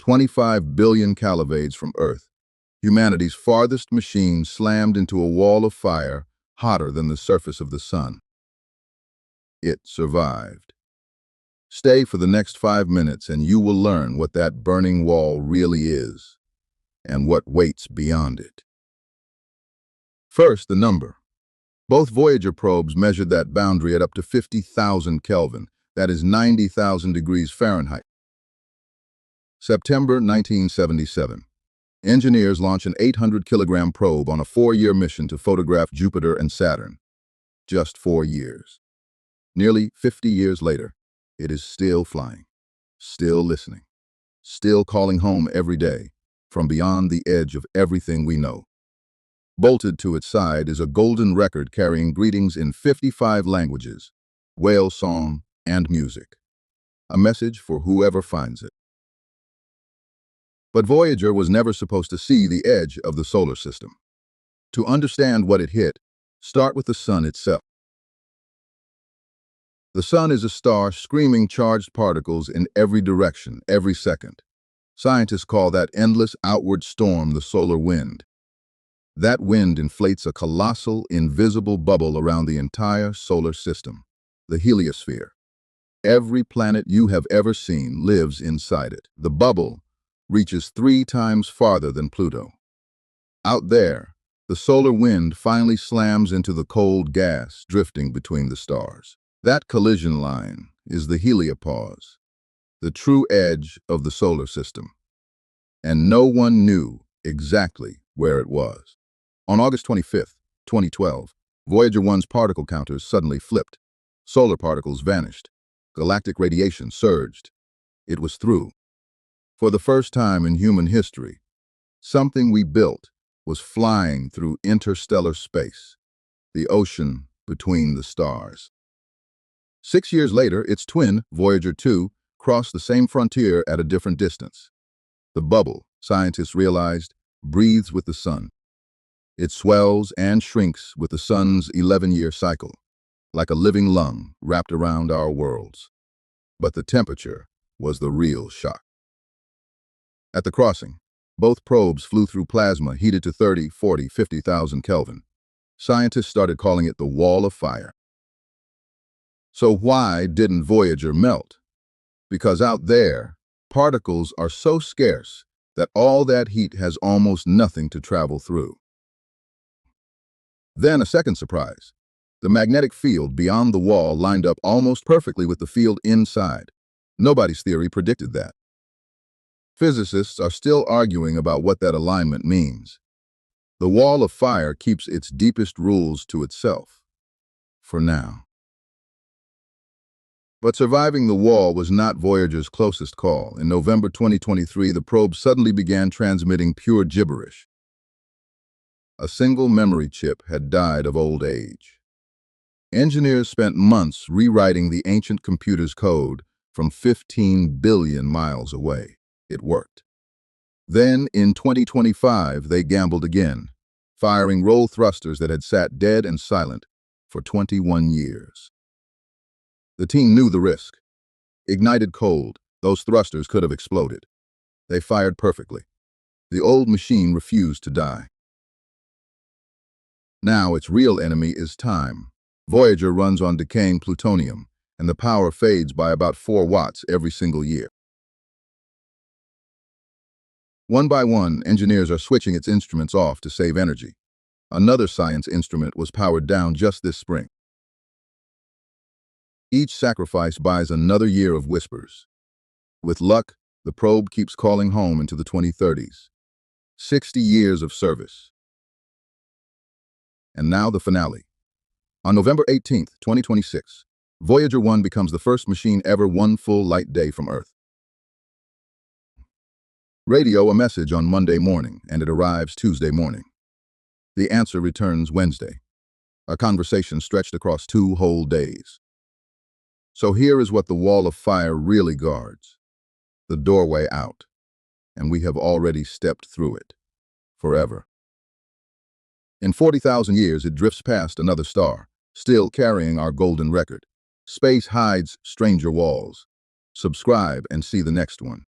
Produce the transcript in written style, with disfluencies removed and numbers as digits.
25 billion calories from Earth, humanity's farthest machine slammed into a wall of fire hotter than the surface of the sun. It survived. Stay for the next 5 minutes and you will learn what that burning wall really is and what waits beyond it. First, the number. Both Voyager probes measured that boundary at up to 50,000 Kelvin, that is 90,000 degrees Fahrenheit. September 1977. Engineers launch an 800-kilogram probe on a 4-year mission to photograph Jupiter and Saturn. Just 4 years. Nearly 50 years later, it is still flying, still listening, still calling home every day from beyond the edge of everything we know. Bolted to its side is a golden record carrying greetings in 55 languages, whale song, and music. A message for whoever finds it. But Voyager was never supposed to see the edge of the solar system. To understand what it hit, start with the sun itself. The sun is a star screaming charged particles in every direction, every second. Scientists call that endless outward storm the solar wind. That wind inflates a colossal, invisible bubble around the entire solar system, the heliosphere. Every planet you have ever seen lives inside it. The bubble reaches 3 times farther than Pluto. Out there, the solar wind finally slams into the cold gas drifting between the stars. That collision line is the heliopause, the true edge of the solar system. And no one knew exactly where it was. On August 25, 2012, Voyager 1's particle counters suddenly flipped. Solar particles vanished. Galactic radiation surged. It was through. For the first time in human history, something we built was flying through interstellar space, the ocean between the stars. 6 years later, its twin, Voyager 2, crossed the same frontier at a different distance. The bubble, scientists realized, breathes with the sun. It swells and shrinks with the sun's 11-year cycle, like a living lung wrapped around our worlds. But the temperature was the real shock. At the crossing, both probes flew through plasma heated to 30, 40, 50,000 Kelvin. Scientists started calling it the Wall of Fire. So why didn't Voyager melt? Because out there, particles are so scarce that all that heat has almost nothing to travel through. Then a second surprise. The magnetic field beyond the wall lined up almost perfectly with the field inside. Nobody's theory predicted that. Physicists are still arguing about what that alignment means. The Wall of Fire keeps its deepest rules to itself. For now. But surviving the wall was not Voyager's closest call. In November 2023, the probe suddenly began transmitting pure gibberish. A single memory chip had died of old age. Engineers spent months rewriting the ancient computer's code from 15 billion miles away. It worked. Then, in 2025, they gambled again, firing roll thrusters that had sat dead and silent for 21 years. The team knew the risk. Ignited cold, those thrusters could have exploded. They fired perfectly. The old machine refused to die. Now its real enemy is time. Voyager runs on decaying plutonium, and the power fades by about 4 watts every single year. One by one, engineers are switching its instruments off to save energy. Another science instrument was powered down just this spring. Each sacrifice buys another year of whispers. With luck, the probe keeps calling home into the 2030s. 60 years of service. And now the finale. On November 18, 2026, Voyager 1 becomes the first machine ever 1 full light day from Earth. Radio a message on Monday morning, and it arrives Tuesday morning. The answer returns Wednesday. A conversation stretched across 2 whole days. So here is what the Wall of Fire really guards. The doorway out. And we have already stepped through it. Forever. In 40,000 years, it drifts past another star, still carrying our golden record. Space hides stranger walls. Subscribe and see the next one.